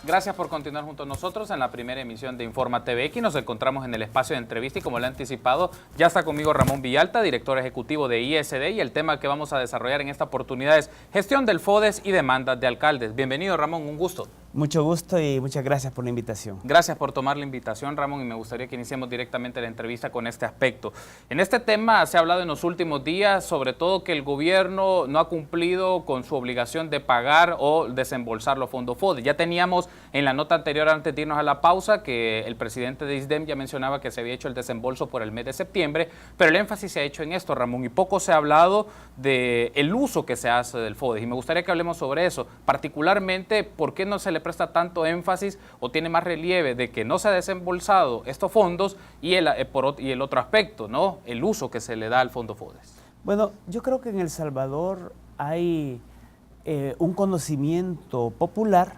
Gracias por continuar junto a nosotros en la primera emisión de Informa TVX. Nos encontramos en el espacio de entrevista y como le he anticipado, ya está conmigo Ramón Villalta, director ejecutivo de ISD, y el tema que vamos a desarrollar en esta oportunidad es gestión del FODES y demandas de alcaldes. Bienvenido, Ramón, un gusto. Mucho gusto y muchas gracias por la invitación. Gracias por tomar la invitación, Ramón, y me gustaría que iniciemos directamente la entrevista con este aspecto. En este tema se ha hablado en los últimos días, sobre todo que el gobierno no ha cumplido con su obligación de pagar o desembolsar los fondos FODES. Ya teníamos en la nota anterior, antes de irnos a la pausa, que el presidente de ISDEM ya mencionaba que se había hecho el desembolso por el mes de septiembre, pero el énfasis se ha hecho en esto, Ramón, y poco se ha hablado del uso que se hace del FODES, y me gustaría que hablemos sobre eso, particularmente por qué no se le presta tanto énfasis o tiene más relieve de que no se ha desembolsado estos fondos y el otro aspecto, ¿no? El uso que se le da al fondo FODES. Bueno, yo creo que en El Salvador hay un conocimiento popular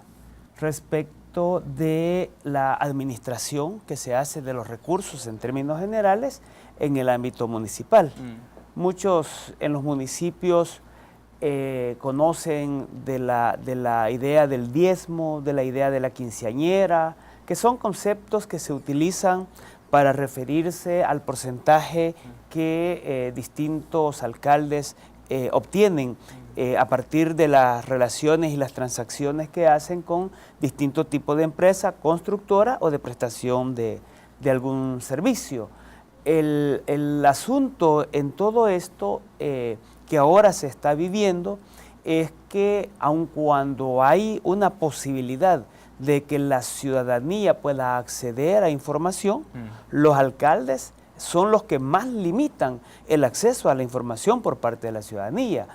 respecto de la administración que se hace de los recursos en términos generales en el ámbito municipal. Muchos en los municipios conocen de la idea del diezmo, de la idea de la quinceañera, que son conceptos que se utilizan para referirse al porcentaje que distintos alcaldes obtienen a partir de las relaciones y las transacciones que hacen con distintos tipos de empresa, constructora o de prestación de algún servicio. El asunto en todo esto que ahora se está viviendo es que aun cuando hay una posibilidad de que la ciudadanía pueda acceder a información, los alcaldes son los que más limitan el acceso a la información por parte de la ciudadanía.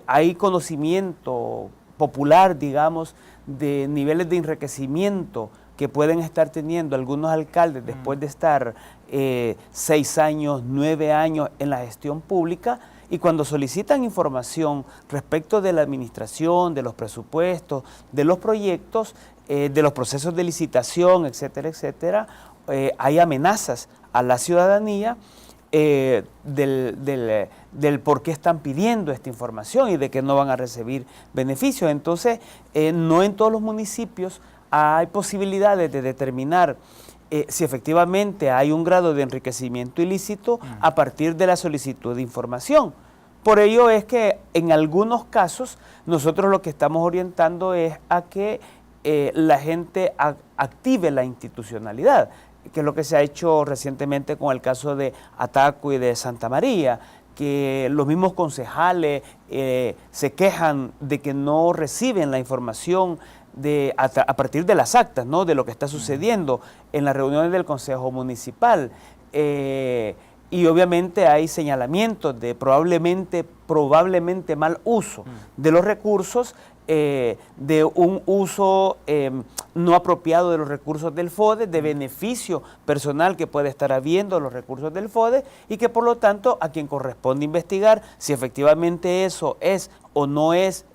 Hay conocimiento popular, digamos, de niveles de enriquecimiento que pueden estar teniendo algunos alcaldes después de estar 6 años, 9 años en la gestión pública, y cuando solicitan información respecto de la administración, de los presupuestos, de los proyectos, de los procesos de licitación, etcétera, etcétera, hay amenazas a la ciudadanía del por qué están pidiendo esta información y de que no van a recibir beneficios. Entonces, no en todos los municipios hay posibilidades de determinar si efectivamente hay un grado de enriquecimiento ilícito a partir de la solicitud de información. Por ello es que en algunos casos nosotros lo que estamos orientando es a que la gente active la institucionalidad, que es lo que se ha hecho recientemente con el caso de Ataco y de Santa María, que los mismos concejales se quejan de que no reciben la información a partir de las actas, ¿no?, de lo que está sucediendo en las reuniones del Consejo Municipal. Y obviamente hay señalamientos de probablemente mal uso de los recursos, de un uso no apropiado de los recursos del FODES, de beneficio personal que puede estar habiendo los recursos del FODES, y que por lo tanto a quien corresponde investigar si efectivamente eso es o no es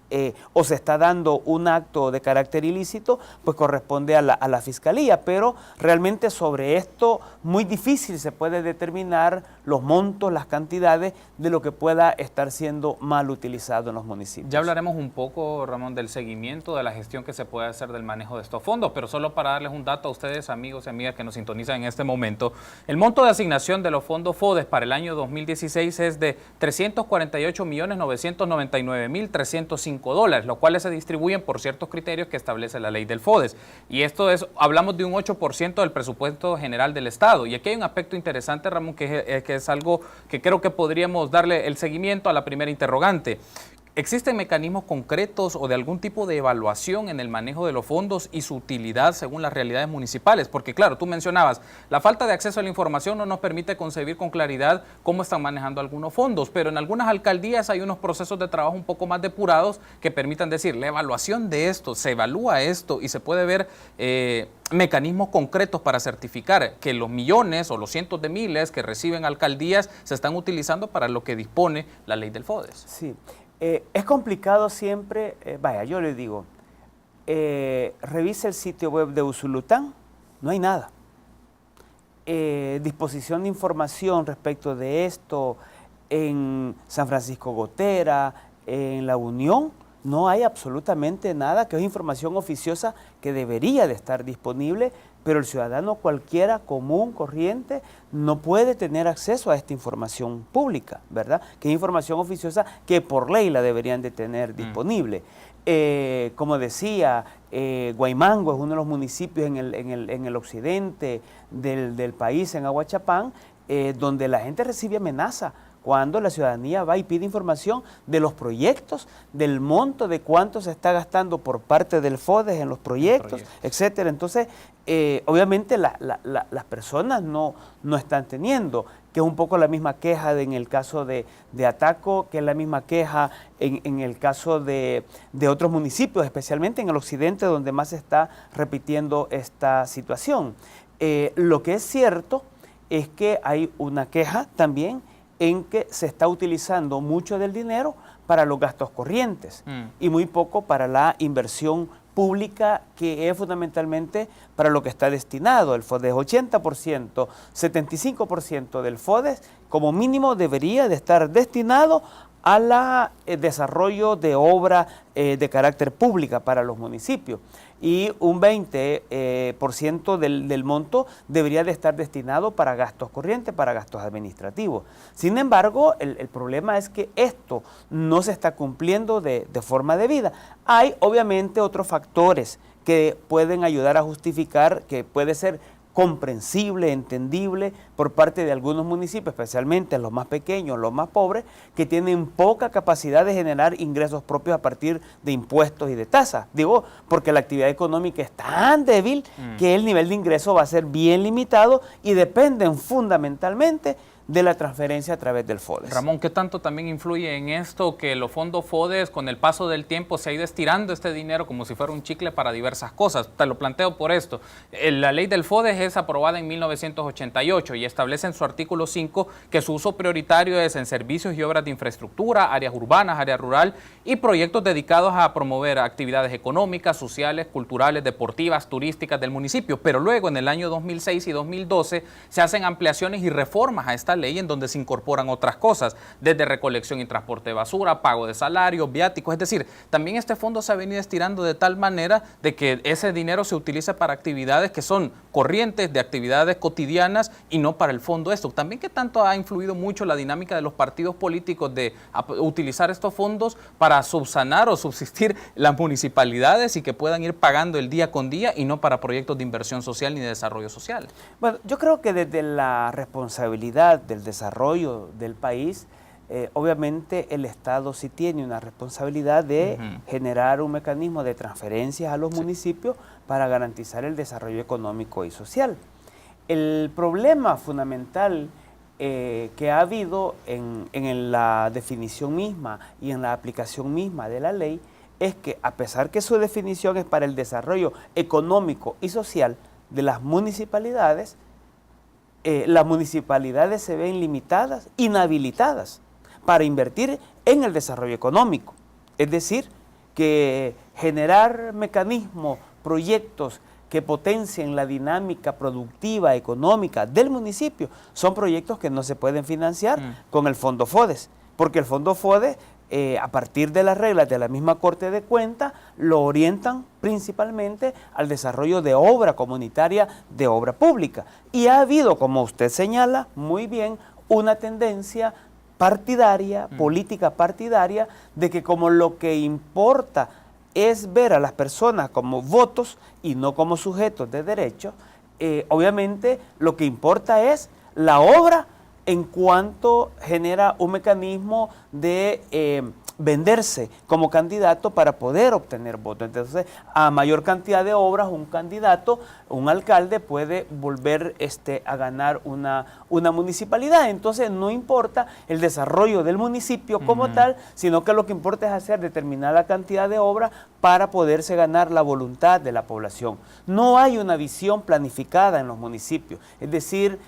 o se está dando un acto de carácter ilícito, pues corresponde a la Fiscalía. Pero realmente sobre esto muy difícil se puede determinar los montos, las cantidades de lo que pueda estar siendo mal utilizado en los municipios. Ya hablaremos un poco, Ramón, del seguimiento, de la gestión que se puede hacer del manejo de estos fondos, pero solo para darles un dato a ustedes, amigos y amigas que nos sintonizan en este momento, el monto de asignación de los fondos FODES para el año 2016 es de $348.999.305, los cuales se distribuyen por ciertos criterios que establece la ley del FODES. Y esto es, hablamos de un 8% del presupuesto general del Estado. Y aquí hay un aspecto interesante, Ramón, que es algo que creo que podríamos darle el seguimiento a la primera interrogante. ¿Existen mecanismos concretos o de algún tipo de evaluación en el manejo de los fondos y su utilidad según las realidades municipales? Porque claro, tú mencionabas, la falta de acceso a la información no nos permite concebir con claridad cómo están manejando algunos fondos, pero en algunas alcaldías hay unos procesos de trabajo un poco más depurados que permitan decir, la evaluación de esto, se evalúa esto y se puede ver mecanismos concretos para certificar que los millones o los cientos de miles que reciben alcaldías se están utilizando para lo que dispone la ley del FODES. Sí. Es complicado siempre, vaya, yo le digo, revise el sitio web de Usulután, no hay nada. Disposición de información respecto de esto en San Francisco Gotera, en La Unión, no hay absolutamente nada, que es información oficiosa que debería de estar disponible, pero el ciudadano cualquiera, común, corriente, no puede tener acceso a esta información pública, ¿verdad? Que es información oficiosa que por ley la deberían de tener disponible. Como decía, Guaymango es uno de los municipios en el occidente del país, en Aguachapán, donde la gente recibe amenaza cuando la ciudadanía va y pide información de los proyectos, del monto de cuánto se está gastando por parte del FODES en los proyectos, etcétera. Entonces, obviamente las personas no están teniendo, que es un poco la misma queja en el caso de Ataco, que es la misma queja en el caso de otros municipios, especialmente en el occidente, donde más se está repitiendo esta situación. Lo que es cierto es que hay una queja también en que se está utilizando mucho del dinero para los gastos corrientes y muy poco para la inversión pública, que es fundamentalmente para lo que está destinado el FODES. 80%, 75% del FODES como mínimo debería de estar destinado al desarrollo de obra de carácter pública para los municipios, y un 20% del monto debería de estar destinado para gastos corrientes, para gastos administrativos. Sin embargo, el problema es que esto no se está cumpliendo de forma debida. Hay obviamente otros factores que pueden ayudar a justificar, que puede ser comprensible, entendible por parte de algunos municipios, especialmente los más pequeños, los más pobres, que tienen poca capacidad de generar ingresos propios a partir de impuestos y de tasas. Digo, porque la actividad económica es tan débil que el nivel de ingreso va a ser bien limitado y dependen fundamentalmente de la transferencia a través del FODES. Ramón, ¿qué tanto también influye en esto que los fondos FODES con el paso del tiempo se ha ido estirando este dinero como si fuera un chicle para diversas cosas? Te lo planteo por esto. La ley del FODES es aprobada en 1988 y establece en su artículo 5 que su uso prioritario es en servicios y obras de infraestructura, áreas urbanas, área rural y proyectos dedicados a promover actividades económicas, sociales, culturales, deportivas, turísticas del municipio. Pero luego, en el año 2006 y 2012, se hacen ampliaciones y reformas a esta ley en donde se incorporan otras cosas, desde recolección y transporte de basura, pago de salarios, viáticos. Es decir, también este fondo se ha venido estirando de tal manera de que ese dinero se utilice para actividades que son corrientes, de actividades cotidianas y no para el fondo esto. También, ¿qué tanto ha influido mucho la dinámica de los partidos políticos de utilizar estos fondos para subsanar o subsistir las municipalidades y que puedan ir pagando el día con día y no para proyectos de inversión social ni de desarrollo social? Bueno, yo creo que desde la responsabilidad del desarrollo del país, obviamente el Estado sí tiene una responsabilidad de generar un mecanismo de transferencias a los municipios para garantizar el desarrollo económico y social. El problema fundamental que ha habido en la definición misma y en la aplicación misma de la ley es que, a pesar que su definición es para el desarrollo económico y social de las municipalidades se ven limitadas, inhabilitadas para invertir en el desarrollo económico. Es decir, que generar mecanismos, proyectos que potencien la dinámica productiva, económica del municipio, son proyectos que no se pueden financiar con el Fondo FODES, porque el Fondo FODES, a partir de las reglas de la misma Corte de Cuentas, lo orientan principalmente al desarrollo de obra comunitaria, de obra pública. Y ha habido, como usted señala muy bien, una tendencia partidaria, política partidaria, de que como lo que importa es ver a las personas como votos y no como sujetos de derechos, obviamente lo que importa es la obra en cuanto genera un mecanismo de venderse como candidato para poder obtener votos. Entonces, a mayor cantidad de obras, un candidato, un alcalde puede volver a ganar una municipalidad. Entonces, no importa el desarrollo del municipio como tal, sino que lo que importa es hacer determinada cantidad de obras para poderse ganar la voluntad de la población. No hay una visión planificada en los municipios. Es decir,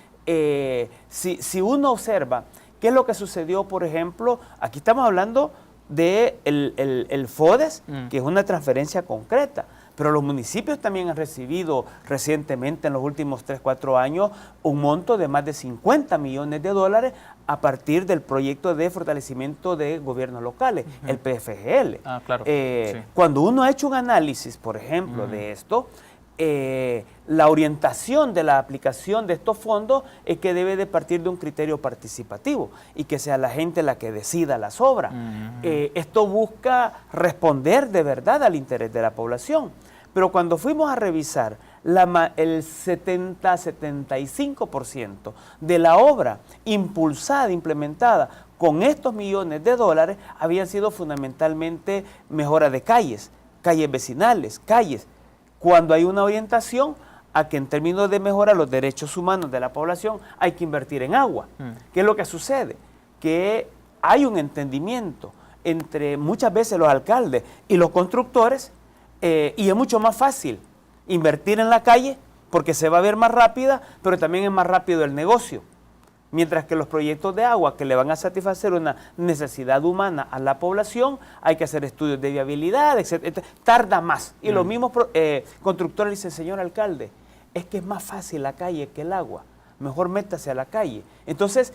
si uno observa qué es lo que sucedió, por ejemplo, aquí estamos hablando de el FODES, que es una transferencia concreta, pero los municipios también han recibido recientemente, en los últimos 3, 4 años, un monto de más de 50 millones de dólares a partir del proyecto de fortalecimiento de gobiernos locales, el PFGL. Claro. Cuando uno ha hecho un análisis, por ejemplo, de esto, la orientación de la aplicación de estos fondos es que debe de partir de un criterio participativo y que sea la gente la que decida las obras. Esto busca responder de verdad al interés de la población. Pero cuando fuimos a revisar, el 70-75% de la obra impulsada, implementada con estos millones de dólares, habían sido fundamentalmente mejora de calles, calles vecinales, calles, cuando hay una orientación a que en términos de mejora los derechos humanos de la población hay que invertir en agua. ¿Qué es lo que sucede? Que hay un entendimiento entre muchas veces los alcaldes y los constructores y es mucho más fácil invertir en la calle porque se va a ver más rápida, pero también es más rápido el negocio. Mientras que los proyectos de agua que le van a satisfacer una necesidad humana a la población, hay que hacer estudios de viabilidad, etc. Tarda más. Y los mismos constructores dicen, señor alcalde, es que es más fácil la calle que el agua. Mejor métase a la calle. Entonces,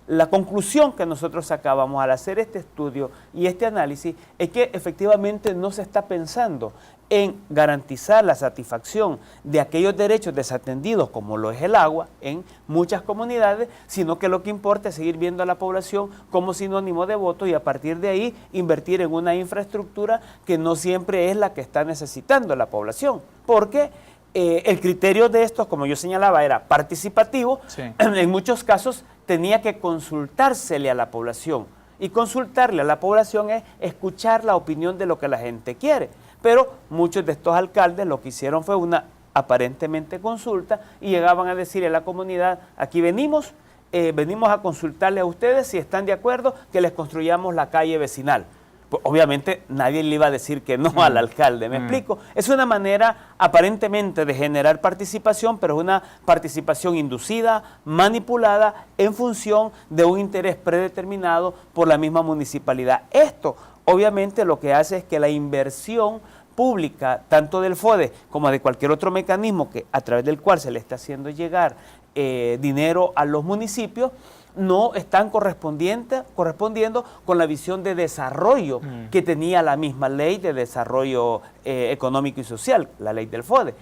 la conclusión que nosotros sacábamos al hacer este estudio y este análisis es que efectivamente no se está pensando en garantizar la satisfacción de aquellos derechos desatendidos como lo es el agua en muchas comunidades, sino que lo que importa es seguir viendo a la población como sinónimo de voto y a partir de ahí invertir en una infraestructura que no siempre es la que está necesitando la población, porque el criterio de esto, como yo señalaba, era participativo. Sí. En muchos casos tenía que consultársele a la población. Y consultarle a la población es escuchar la opinión de lo que la gente quiere. Pero muchos de estos alcaldes lo que hicieron fue una aparentemente consulta y llegaban a decirle a la comunidad, aquí venimos a consultarle a ustedes si están de acuerdo que les construyamos la calle vecinal. Pues obviamente nadie le iba a decir que no al alcalde, ¿me explico? Es una manera aparentemente de generar participación, pero es una participación inducida, manipulada, en función de un interés predeterminado por la misma municipalidad. Esto obviamente lo que hace es que la inversión pública, tanto del FODES como de cualquier otro mecanismo a través del cual se le está haciendo llegar dinero a los municipios, no están correspondiendo con la visión de desarrollo que tenía la misma ley de desarrollo económico y social, la ley del FODES.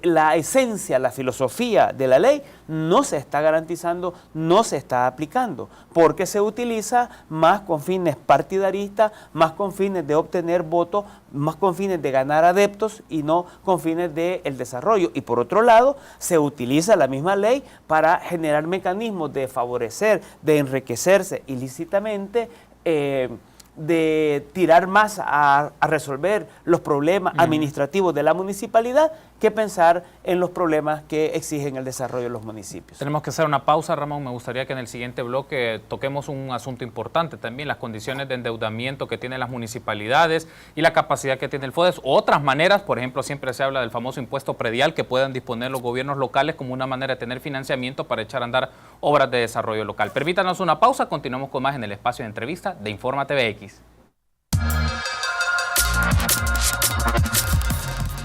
La esencia, la filosofía de la ley no se está garantizando, no se está aplicando, porque se utiliza más con fines partidaristas, más con fines de obtener votos, más con fines de ganar adeptos y no con fines del desarrollo. Y por otro lado, se utiliza la misma ley para generar mecanismos de favorecer, de enriquecerse ilícitamente, de tirar más a resolver los problemas administrativos de la municipalidad que pensar en los problemas que exigen el desarrollo de los municipios. Tenemos que hacer una pausa, Ramón. Me gustaría que en el siguiente bloque toquemos un asunto importante también, las condiciones de endeudamiento que tienen las municipalidades y la capacidad que tiene el FODES. Otras maneras, por ejemplo, siempre se habla del famoso impuesto predial que puedan disponer los gobiernos locales como una manera de tener financiamiento para echar a andar obras de desarrollo local. Permítanos una pausa, continuamos con más en el espacio de entrevista de Informa TVX.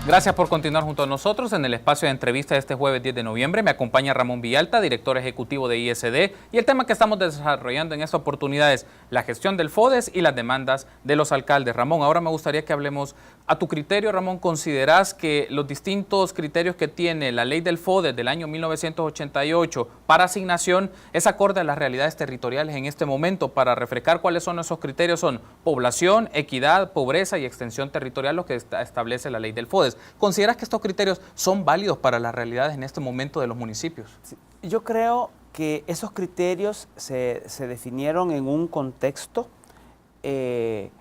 Gracias por continuar junto a nosotros en el espacio de entrevista de este jueves 10 de noviembre. Me acompaña Ramón Villalta, director ejecutivo de ISD, y el tema que estamos desarrollando en esta oportunidad es la gestión del FODES y las demandas de los alcaldes. Ramón, ahora me gustaría que hablemos a tu criterio. Ramón, ¿consideras que los distintos criterios que tiene la ley del FODES del año 1988 para asignación es acorde a las realidades territoriales en este momento? Para refrescar cuáles son esos criterios, son población, equidad, pobreza y extensión territorial, lo que establece la ley del FODES. ¿Consideras que estos criterios son válidos para las realidades en este momento de los municipios? Sí, yo creo que esos criterios se definieron en un contexto en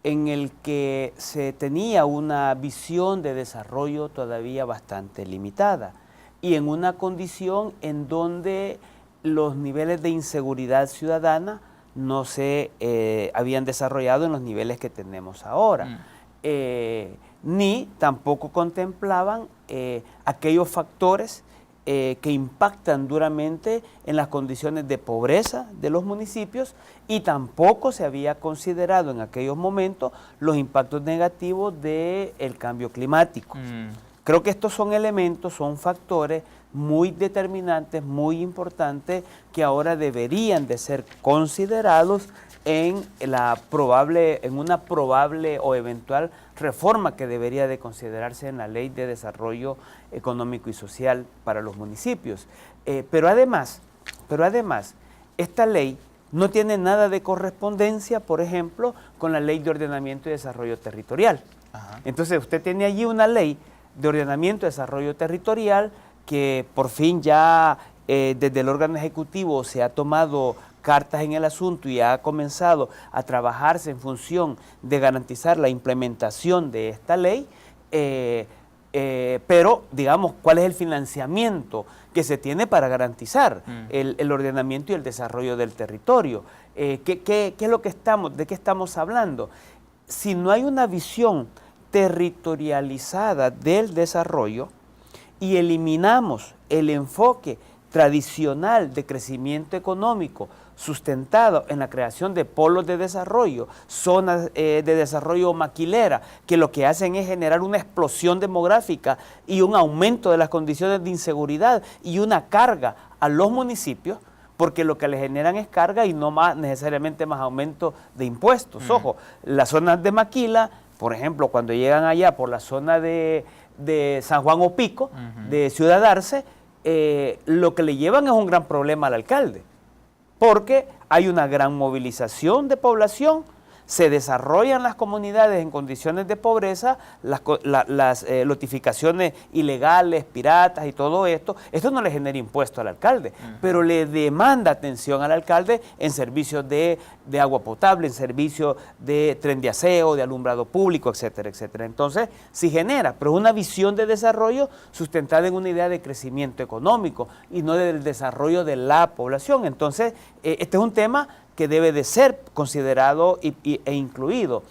el que se tenía una visión de desarrollo todavía bastante limitada y en una condición en donde los niveles de inseguridad ciudadana no se habían desarrollado en los niveles que tenemos ahora. Ni tampoco contemplaban aquellos factores que impactan duramente en las condiciones de pobreza de los municipios, y tampoco se había considerado en aquellos momentos los impactos negativos del cambio climático. Creo que estos son elementos, son factores muy determinantes, muy importantes, que ahora deberían de ser considerados en una probable o eventual reforma que debería de considerarse en la Ley de Desarrollo Económico y Social para los municipios. Pero además, esta ley no tiene nada de correspondencia, por ejemplo, con la Ley de Ordenamiento y Desarrollo Territorial. Ajá. Entonces, usted tiene allí una ley de ordenamiento y desarrollo territorial que por fin ya desde el órgano ejecutivo se ha tomado cartas en el asunto y ha comenzado a trabajarse en función de garantizar la implementación de esta ley, pero digamos, ¿cuál es el financiamiento que se tiene para garantizar el ordenamiento y el desarrollo del territorio? ¿Qué es lo que de qué estamos hablando? Si no hay una visión territorializada del desarrollo y eliminamos el enfoque tradicional de crecimiento económico sustentado en la creación de polos de desarrollo, zonas de desarrollo maquilera, que lo que hacen es generar una explosión demográfica y un aumento de las condiciones de inseguridad y una carga a los municipios, porque lo que le generan es carga y no más necesariamente más aumento de impuestos. Ojo, las zonas de maquila, por ejemplo, cuando llegan allá por la zona de San Juan o Pico, de Ciudad Arce, lo que le llevan es un gran problema al alcalde, porque hay una gran movilización de población, se desarrollan las comunidades en condiciones de pobreza, las lotificaciones ilegales, piratas y todo esto no le genera impuesto al alcalde, pero le demanda atención al alcalde en servicios de agua potable, en servicios de tren de aseo, de alumbrado público, etcétera, etcétera. Entonces, sí genera, pero una visión de desarrollo sustentada en una idea de crecimiento económico y no del desarrollo de la población. Entonces, este es un tema que debe de ser considerado e incluido.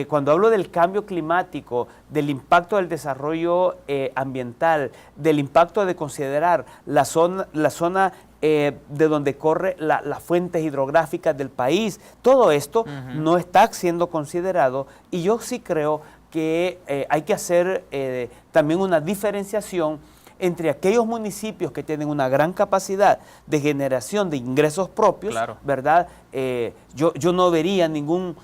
Cuando hablo del cambio climático, del impacto del desarrollo ambiental, del impacto de considerar la zona de donde corre las fuentes hidrográficas del país, todo esto no está siendo considerado, y yo sí creo que hay que hacer también una diferenciación entre aquellos municipios que tienen una gran capacidad de generación de ingresos propios, claro, ¿verdad? Yo no vería ningún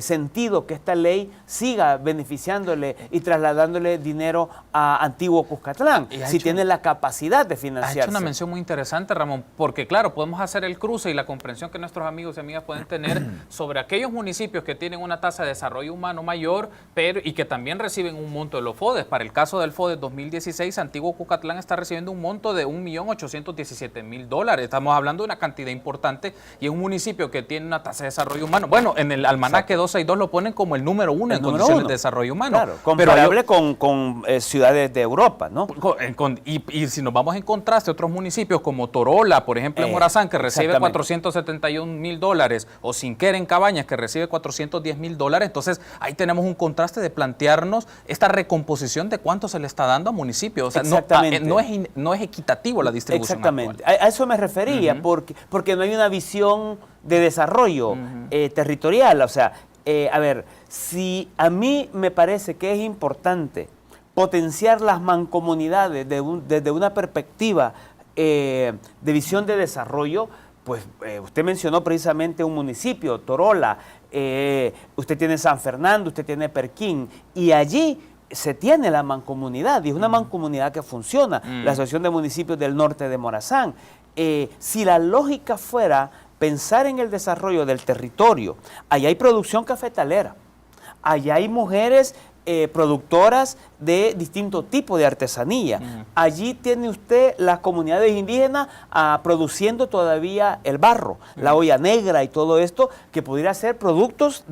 sentido que esta ley siga beneficiándole y trasladándole dinero a Antiguo Cuscatlán, si tiene la capacidad de financiarse. Has hecho una mención muy interesante, Ramón, porque claro, podemos hacer el cruce y la comprensión que nuestros amigos y amigas pueden tener sobre aquellos municipios que tienen una tasa de desarrollo humano mayor, y que también reciben un monto de los FODES. Para el caso del FODES 2016, Antiguo Cuscatlán está recibiendo un monto de $1.817.000. Estamos hablando de una cantidad importante, y es un municipio que tiene una tasa de desarrollo humano. Bueno, en el almanaque 262 lo ponen como el número uno en condiciones de desarrollo humano. Claro, comparable con ciudades de Europa, ¿no? Y si nos vamos en contraste, otros municipios como Torola, por ejemplo, en Morazán, que recibe $471.000, o Sinquera en Cabañas, que recibe $410.000, entonces ahí tenemos un contraste de plantearnos esta recomposición de cuánto se le está dando a municipios. O sea, no es equitativo la distribución. Exactamente. A eso me refería, porque no hay una visión de desarrollo territorial. O sea, a ver, si a mí me parece que es importante potenciar las mancomunidades desde una perspectiva de visión de desarrollo, pues usted mencionó precisamente un municipio, Torola, usted tiene San Fernando, usted tiene Perquín, y allí se tiene la mancomunidad, y es una mancomunidad que funciona, la Asociación de Municipios del Norte de Morazán. Si la lógica fuera pensar en el desarrollo del territorio, allá hay producción cafetalera, allá hay mujeres productoras de distintos tipos de artesanía. Allí tiene usted las comunidades indígenas produciendo todavía el barro, la olla negra y todo esto, que pudiera ser productos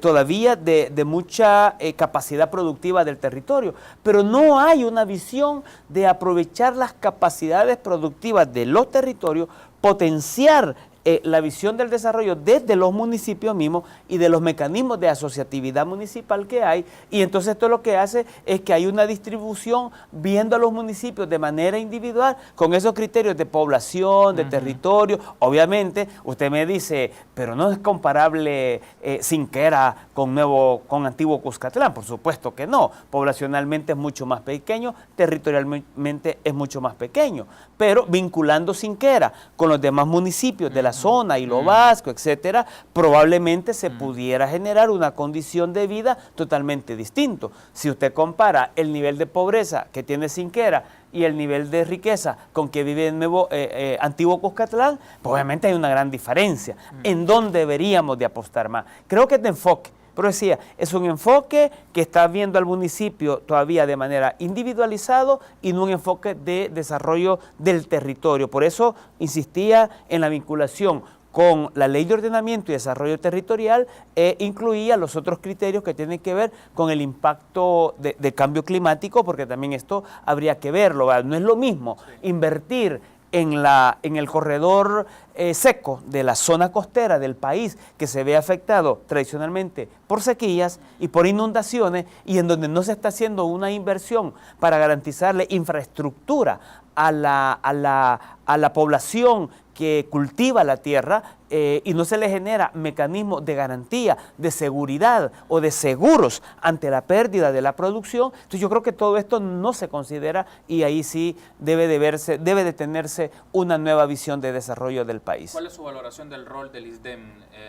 todavía de mucha capacidad productiva del territorio, pero no hay una visión de aprovechar las capacidades productivas de los territorios, potenciar la visión del desarrollo desde los municipios mismos y de los mecanismos de asociatividad municipal que hay, y entonces esto lo que hace es que hay una distribución viendo a los municipios de manera individual con esos criterios de población, de territorio. Obviamente, usted me dice, pero no es comparable Sinquera con antiguo Cuscatlán. Por supuesto que no. Poblacionalmente es mucho más pequeño, territorialmente es mucho más pequeño, pero vinculando Sinquera con los demás municipios de la zona, Hilo Vasco, etcétera, probablemente se pudiera generar una condición de vida totalmente distinto. Si usted compara el nivel de pobreza que tiene Sinquera y el nivel de riqueza con que vive el antiguo Cuscatlán, pues obviamente hay una gran diferencia. ¿En dónde deberíamos de apostar más? Creo que este enfoque, pero decía, es un enfoque que está viendo al municipio todavía de manera individualizado y no un enfoque de desarrollo del territorio. Por eso insistía en la vinculación con la Ley de Ordenamiento y Desarrollo Territorial, incluía los otros criterios que tienen que ver con el impacto del cambio climático, porque también esto habría que verlo, ¿verdad? No es lo mismo invertir en el corredor seco de la zona costera del país, que se ve afectado tradicionalmente por sequías y por inundaciones, y en donde no se está haciendo una inversión para garantizarle infraestructura a la población que cultiva la tierra, y no se le genera mecanismos de garantía, de seguridad o de seguros ante la pérdida de la producción. Entonces yo creo que todo esto no se considera, y ahí sí debe de tenerse una nueva visión de desarrollo del país. ¿Cuál es su valoración del rol del ISDEM,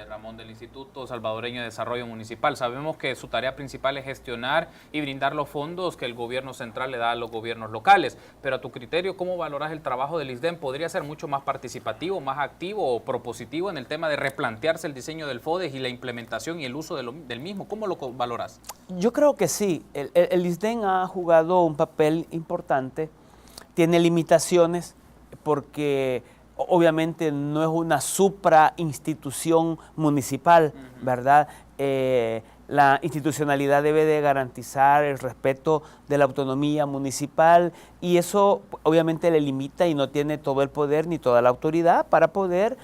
Ramón, del Instituto Salvadoreño de Desarrollo Municipal? Sabemos que su tarea principal es gestionar y brindar los fondos que el gobierno central le da a los gobiernos locales, pero a tu criterio, ¿cómo valoras el trabajo del ISDEM? ¿Podría ser mucho más participativo, más activo o propositivo en el tema de replantearse el diseño del FODES y la implementación y el uso del mismo? ¿Cómo lo valoras? Yo creo que sí. El ISDEN ha jugado un papel importante, tiene limitaciones porque obviamente no es una suprainstitución municipal, ¿verdad? La institucionalidad debe de garantizar el respeto de la autonomía municipal, y eso obviamente le limita y no tiene todo el poder ni toda la autoridad para poder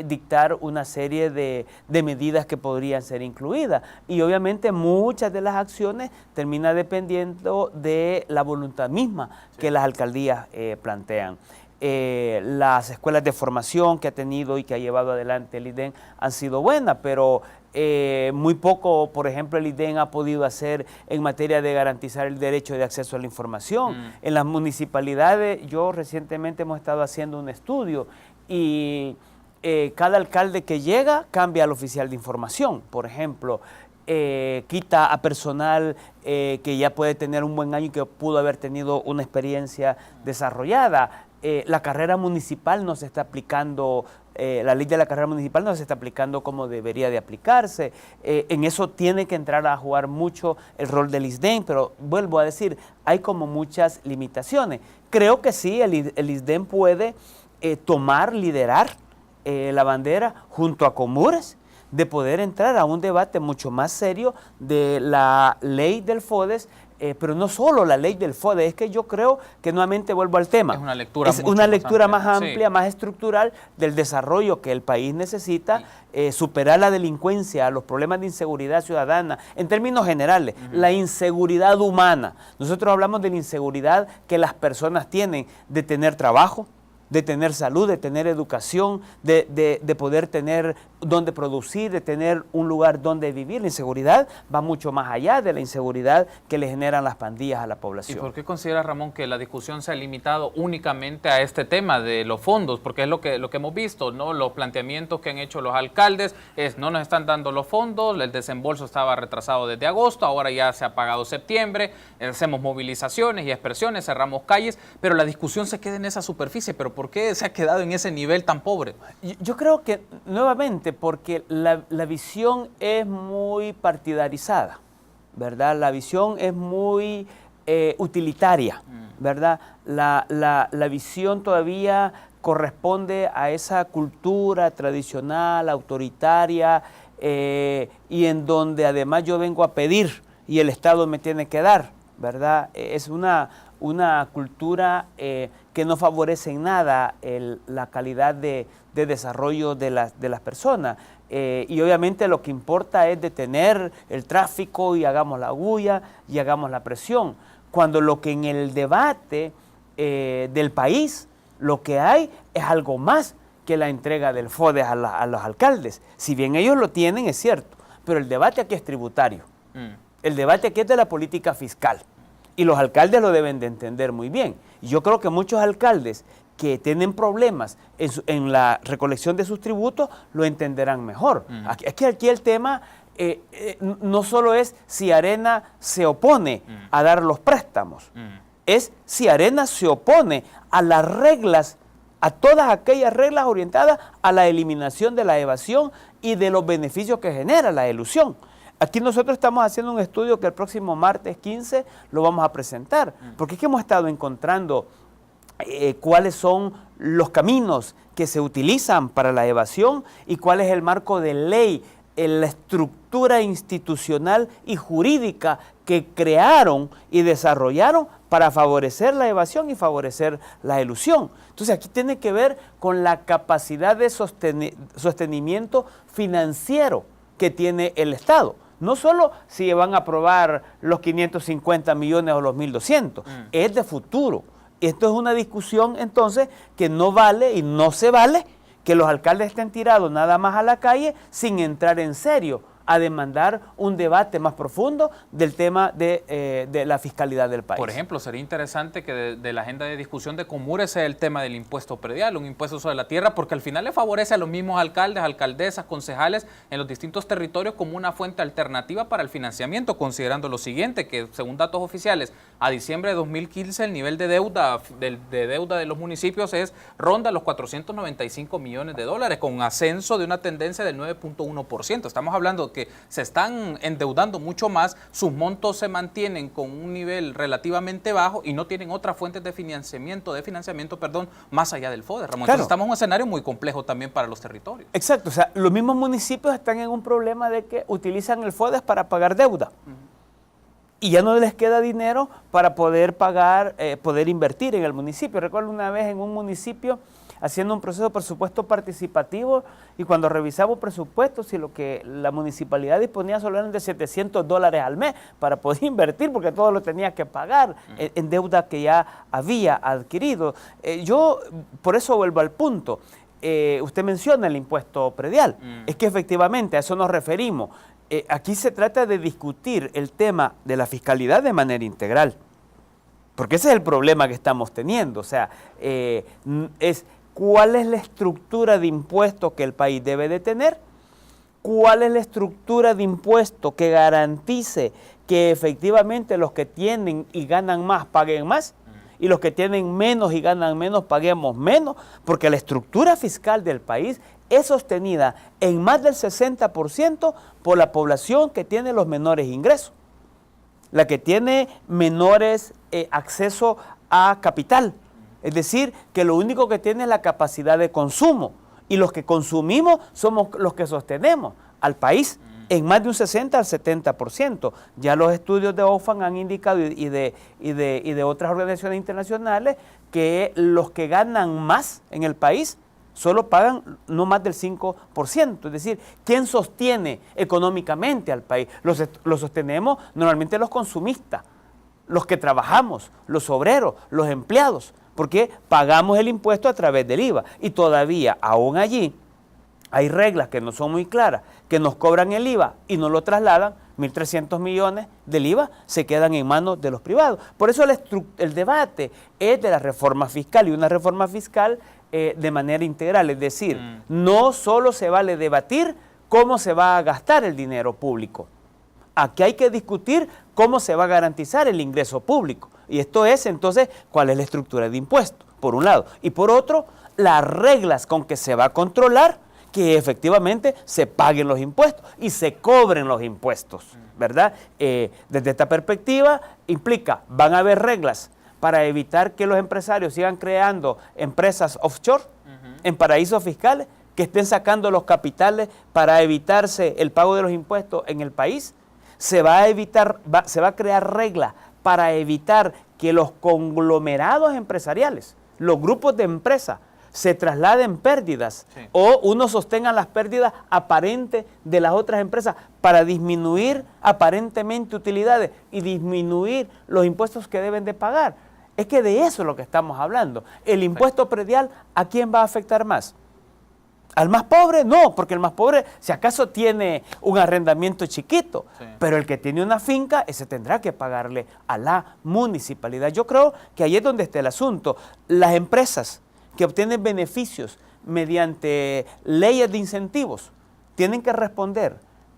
dictar una serie de medidas que podrían ser incluidas. Y obviamente muchas de las acciones terminan dependiendo de la voluntad misma que las alcaldías plantean. Las escuelas de formación que ha tenido y que ha llevado adelante el ISDEN han sido buenas, pero muy poco, por ejemplo, el ISDEN ha podido hacer en materia de garantizar el derecho de acceso a la información. En las municipalidades, yo recientemente hemos estado haciendo un estudio y cada alcalde que llega cambia al oficial de información, por ejemplo. Quita a personal que ya puede tener un buen año y que pudo haber tenido una experiencia desarrollada. La carrera municipal no se está aplicando, la ley de la carrera municipal no se está aplicando como debería de aplicarse. En eso tiene que entrar a jugar mucho el rol del ISDEN, pero vuelvo a decir, hay como muchas limitaciones. Creo que sí, el ISDEN puede liderar la bandera junto a Comures, de poder entrar a un debate mucho más serio de la ley del FODES, pero no solo la ley del FODES, es que yo creo que nuevamente vuelvo al tema. Es una lectura más amplia, sí, más estructural del desarrollo que el país necesita, superar la delincuencia, los problemas de inseguridad ciudadana, en términos generales, la inseguridad humana. Nosotros hablamos de la inseguridad que las personas tienen de tener trabajo, de tener salud, de tener educación, de poder tener donde producir, de tener un lugar donde vivir. La inseguridad va mucho más allá de la inseguridad que le generan las pandillas a la población. ¿Y por qué consideras, Ramón, que la discusión se ha limitado únicamente a este tema de los fondos? Porque es lo que hemos visto, ¿no? Los planteamientos que han hecho los alcaldes es: no nos están dando los fondos, el desembolso estaba retrasado desde agosto, ahora ya se ha pagado septiembre, hacemos movilizaciones y expresiones, cerramos calles, pero la discusión se queda en esa superficie. ¿Pero por qué se ha quedado en ese nivel tan pobre? Yo creo que, nuevamente, porque la visión es muy partidarizada, ¿verdad? La visión es muy utilitaria, ¿verdad? La visión todavía corresponde a esa cultura tradicional, autoritaria, y en donde además yo vengo a pedir y el Estado me tiene que dar, ¿verdad? Es una cultura que no favorece en nada la calidad de desarrollo de las personas. Y obviamente lo que importa es detener el tráfico y hagamos la bulla y hagamos la presión. Cuando lo que en el debate del país, lo que hay es algo más que la entrega del FODES a los alcaldes. Si bien ellos lo tienen, es cierto, pero el debate aquí es tributario. El debate aquí es de la política fiscal. Y los alcaldes lo deben de entender muy bien. Y yo creo que muchos alcaldes que tienen problemas en la recolección de sus tributos lo entenderán mejor. Aquí el tema no solo es si Arena se opone a dar los préstamos, es si Arena se opone a las reglas, a todas aquellas reglas orientadas a la eliminación de la evasión y de los beneficios que genera la elusión. Aquí nosotros estamos haciendo un estudio que el próximo martes 15 lo vamos a presentar, porque es que hemos estado encontrando cuáles son los caminos que se utilizan para la evasión y cuál es el marco de ley, la estructura institucional y jurídica que crearon y desarrollaron para favorecer la evasión y favorecer la elusión. Entonces aquí tiene que ver con la capacidad de sostenimiento financiero que tiene el Estado. No solo si van a aprobar los 550 millones o los 1.200, es de futuro. Esto es una discusión entonces que no vale y no se vale que los alcaldes estén tirados nada más a la calle sin entrar en serio a demandar un debate más profundo del tema de la fiscalidad del país. Por ejemplo, sería interesante que de la agenda de discusión de Comures sea el tema del impuesto predial, un impuesto sobre la tierra, porque al final le favorece a los mismos alcaldes, alcaldesas, concejales en los distintos territorios como una fuente alternativa para el financiamiento, considerando lo siguiente, que según datos oficiales, a diciembre de 2015 el nivel de deuda de los municipios ronda los 495 millones de dólares, con un ascenso de una tendencia del 9.1%. Estamos hablando que se están endeudando mucho más, sus montos se mantienen con un nivel relativamente bajo y no tienen otras fuentes de financiamiento, más allá del FODES, Ramón. Claro. Entonces estamos en un escenario muy complejo también para los territorios. Exacto, o sea, los mismos municipios están en un problema de que utilizan el FODES para pagar deuda. Y ya no les queda dinero para poder pagar, poder invertir en el municipio. Recuerdo una vez en un municipio haciendo un proceso de presupuesto participativo y cuando revisamos presupuestos y lo que la municipalidad disponía solo eran de $700 al mes para poder invertir porque todo lo tenía que pagar en deuda que ya había adquirido. Yo por eso vuelvo al punto. Usted menciona el impuesto predial. Es que efectivamente a eso nos referimos. Aquí se trata de discutir el tema de la fiscalidad de manera integral, porque ese es el problema que estamos teniendo. O sea, es cuál es la estructura de impuestos que el país debe de tener, cuál es la estructura de impuestos que garantice que efectivamente los que tienen y ganan más paguen más, y los que tienen menos y ganan menos paguemos menos, porque la estructura fiscal del país es sostenida en más del 60% por la población que tiene los menores ingresos, la que tiene menores acceso a capital, es decir, que lo único que tiene es la capacidad de consumo y los que consumimos somos los que sostenemos al país en más de un 60 al 70%. Ya los estudios de Oxfam han indicado y de otras organizaciones internacionales que los que ganan más en el país solo pagan no más del 5%. Es decir, ¿quién sostiene económicamente al país? Lo sostenemos normalmente los consumistas, los que trabajamos, los obreros, los empleados, porque pagamos el impuesto a través del IVA. Y todavía, aún allí, hay reglas que no son muy claras, que nos cobran el IVA y no lo trasladan, 1.300 millones del IVA se quedan en manos de los privados. Por eso el debate es de la reforma fiscal y una reforma fiscal de manera integral, es decir, no solo se vale debatir cómo se va a gastar el dinero público. Aquí hay que discutir cómo se va a garantizar el ingreso público. Y esto es entonces cuál es la estructura de impuestos, por un lado. Y por otro, las reglas con que se va a controlar que efectivamente se paguen los impuestos y se cobren los impuestos, ¿verdad? Desde esta perspectiva implica, van a haber reglas para evitar que los empresarios sigan creando empresas offshore en paraísos fiscales, que estén sacando los capitales para evitarse el pago de los impuestos en el país. Se va a crear reglas para evitar que los conglomerados empresariales, los grupos de empresas se trasladen pérdidas Sí. o uno sostenga las pérdidas aparentes de las otras empresas para disminuir aparentemente utilidades y disminuir los impuestos que deben de pagar. Es que de eso es lo que estamos hablando. El impuesto predial, ¿a quién va a afectar más? ¿Al más pobre? No, porque el más pobre, si acaso tiene un arrendamiento chiquito, Sí. pero el que tiene una finca, ese tendrá que pagarle a la municipalidad. Yo creo que ahí es donde está el asunto. Las empresas que obtienen beneficios mediante leyes de incentivos tienen que responder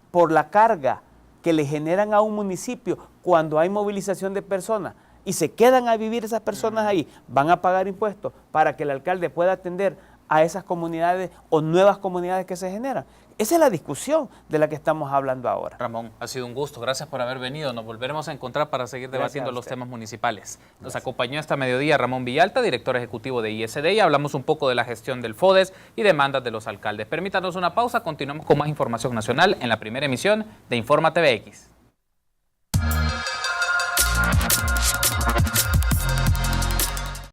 por la carga que le generan a un municipio cuando hay movilización de personas y se quedan a vivir esas personas ahí, van a pagar impuestos para que el alcalde pueda atender a esas comunidades o nuevas comunidades que se generan. Esa es la discusión de la que estamos hablando ahora. Ramón, ha sido un gusto. Gracias por haber venido. Nos volveremos a encontrar para seguir debatiendo los temas municipales. Nos acompañó esta mediodía Ramón Villalta, director ejecutivo de ISD, y hablamos un poco de la gestión del FODES y demandas de los alcaldes. Permítanos una pausa. Continuamos con más información nacional en la primera emisión de Informa TVX.